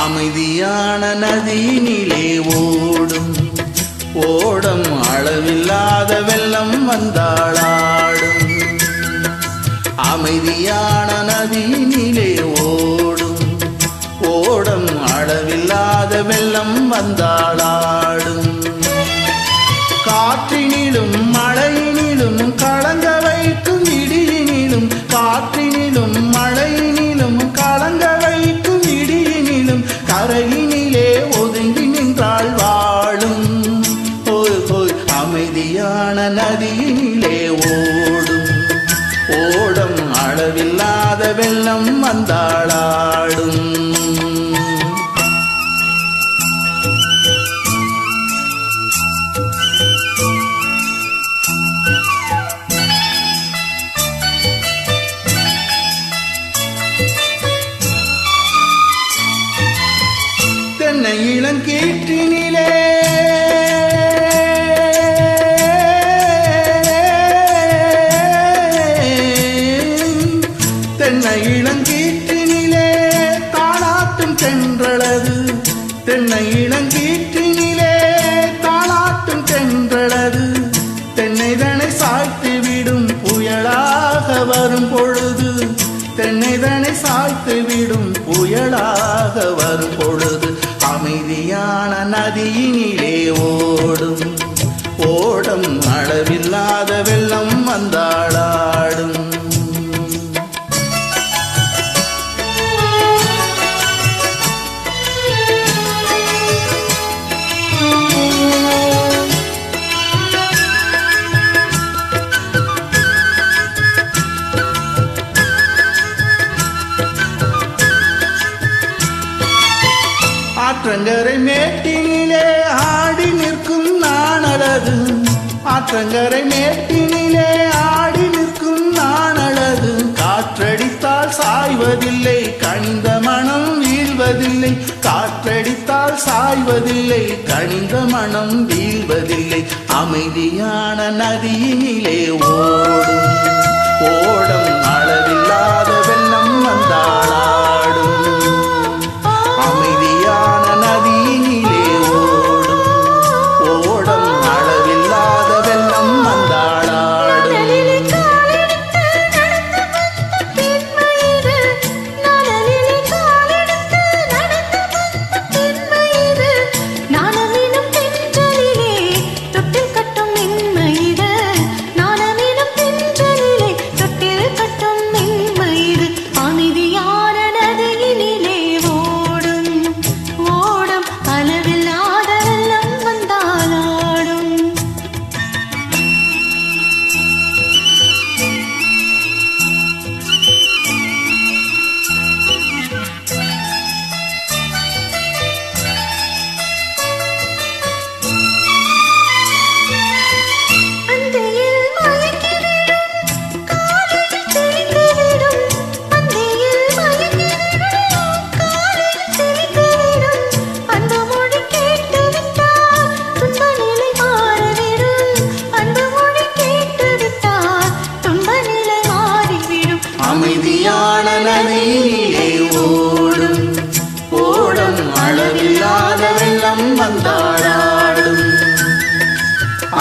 அமைதியான நதியினிலே ஓடும் ஓடம் அளவில்லாத வெள்ளம் வந்தாளாடும். அமைதியான நதியினிலே ஓடும் ஓடம் அளவில்லாத வெள்ளம் வந்தாளாடும். காற்றினிலும் மழையினிலும் கலங்க வைக்கும் இடியினிலும், காற்றினிலும் மழையினிலும் கலங்க வைக்கும் இடியினிலும் கரையினிலே ஒதுங்கி நின்றாள் வாழும். அமைதியான நதியினிலே ஓடும் ஓடம் அளவில்லாத வெள்ளம் வந்தாளாடும். தென்னை இளங்கீற்றினிலே தென்னை இளங்கீற்றினிலே தாளாட்டும் தென்றலது, தென்னை இளங்கீற்றினிலே தாளாட்டும் தென்றலது. தென்னைதனை சாய்த்து விடும் புயலாக வரும் பொழுது, தென்னைதனை சாய்த்து விடும் புயலாக வரும் பொழுது அமைதியான நதியினிலே ஓடும் ஓடம் அளவில்லாத வெள்ளம் வந்தாளாடும். ஆற்றங்கரை மேட்டினிலே ஆடி நிற்கும் நாணலது, ஆற்றங்கரை மேட்டினிலே ஆடி நிற்கும் நாணலது. காற்றடித்தால் சாய்வதில்லை கனிந்த மனம் வீழ்வதில்லை, காற்றடித்தால் சாய்வதில்லை கனிந்த மனம் வீழ்வதில்லை. அமைதியான நதியினிலே ஓடும் ஓடம் அளவில்லாத வெள்ளம் வந்தாளாடும். அமைதியான நதியினிலே ஓடும் ஓடம் அளவில்லாத வெள்ளம் வந்தாளாடும். அமைதியான நதியினிலே ஓடும் ஓடம் அளவில்லாத வெள்ளம் வந்தாளாடும்.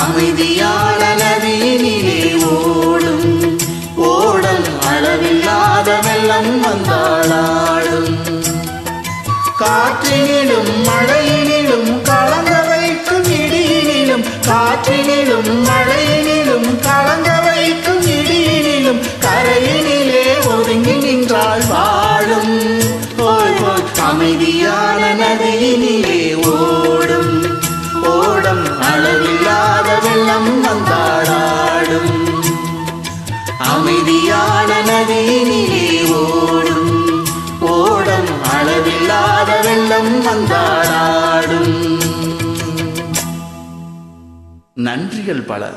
அமைதியான நதியினிலே ஓடும் ஓடம் அளவில்லாத வெள்ளம் வந்தாளாடும். காற்றினிலும் மழையினிலும் கலங்க வைக்கும் இடியினிலும், காற்றினிலும் மழையினிலும் கலங்க வைக்கும் இடியினிலும் கரையினிலே ஒதுங்கி நின்றாள் வாழும். அமைதியான நதியினிலே ஓடும் ஓடம் அளவில்லாத வெள்ளம் வந்தாளாடும். அமைதியான நதியினிலே ஓடும் ஓடம் அளவில்லாத வெள்ளம் வந்தாளாடும். நன்றிகள் பல.